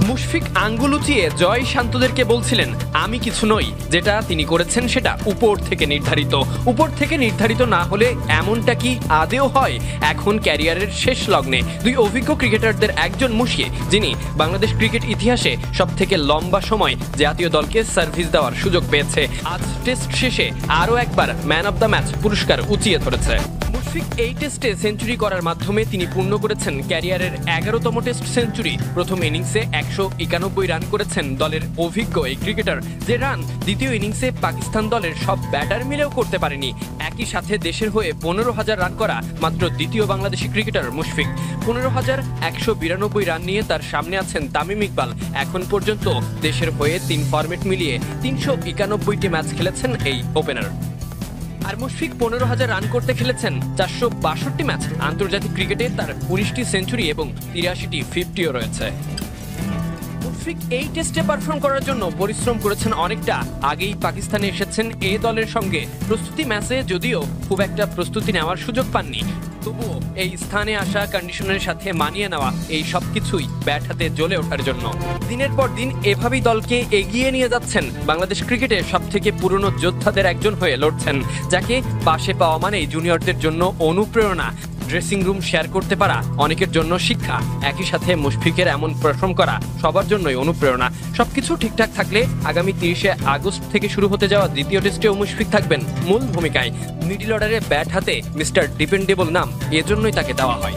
মুশফিক আঙ্গুল উঁচিয়ে জয় শান্তদেরকে বলছিলেন, আমি কিছু নই, যেটা তিনি করেছেন সেটা উপর থেকে নির্ধারিত। উপর থেকে নির্ধারিত না হলে এমনটা কি আদেও হয়? এখন ক্যারিয়ারের শেষ লগ্নে দুই অভিজ্ঞ ক্রিকেটারদের একজন মুশফিক, যিনি বাংলাদেশ ক্রিকেট ইতিহাসে সবথেকে লম্বা সময় জাতীয় দলকে সার্ভিস দেওয়ার সুযোগ পেয়েছে, আজ টেস্ট শেষে আরও একবার ম্যান অব দ্য ম্যাচ পুরস্কার উঁচিয়ে ধরেছে। মুশফিক এই টেস্টে সেঞ্চুরি করার মাধ্যমে তিনি পূর্ণ করেছেন ক্যারিয়ারের 11তম টেস্ট সেঞ্চুরি। প্রথম ইনিংসে 191 রান করেছেন দলের অভিজ্ঞ এই ক্রিকেটার, যে রান দ্বিতীয় ইনিংসে পাকিস্তান দলের সব ব্যাটার মিলেও করতে পারেনি। একই সাথে দেশের হয়ে 15,000 রান করা মাত্র দ্বিতীয় বাংলাদেশি ক্রিকেটার মুশফিক। 15,192 রান নিয়ে তার সামনে আছেন তামিম ইকবাল। এখন পর্যন্ত দেশের হয়ে 3 ফরম্যাট মিলিয়ে 391টি ম্যাচ খেলেছেন এই ওপেনার। আর মুশফিক 15,000 রান করতে খেলেছেন 462 ম্যাচ। আন্তর্জাতিক ক্রিকেটে তার 19টি সেঞ্চুরি এবং 83টি 50ও রয়েছে। মুশফিক এই টেস্টে পারফর্ম করার জন্য পরিশ্রম করেছেন অনেকটা। আগেই পাকিস্তানে এসেছেন এ দলের সঙ্গে। প্রস্তুতি ম্যাচে যদিও খুব একটা প্রস্তুতি নেওয়ার সুযোগ পাননি, তবুও এই স্থানে আসা, কন্ডিশনের সাথে মানিয়ে নেওয়া, এই সব কিছুই ব্যাট হাতে জ্বলে ওঠার জন্য। দিনের পর দিন এভাবেই দলকে এগিয়ে নিয়ে যাচ্ছেন। বাংলাদেশ ক্রিকেটে সবথেকে পুরনো যোদ্ধাদের একজন হয়ে লড়ছেন, যাকে পাশে পাওয়া মানেই জুনিয়রদের জন্য অনুপ্রেরণা। ড্রেসিং রুম শেয়ার করতে পারা অনেকের জন্য শিক্ষা, একই সাথে মুশফিকের এমন পারফর্ম করা সবার জন্যই অনুপ্রেরণা। সবকিছু ঠিকঠাক থাকলে আগামী 30শে আগস্ট থেকে শুরু হতে যাওয়া দ্বিতীয় টেস্টেও মুশফিক থাকবেন মূল ভূমিকায়। মিডল অর্ডারে ব্যাট হাতে মিস্টার ডিপেন্ডেবল নাম এজন্যই তাকে দেওয়া হয়।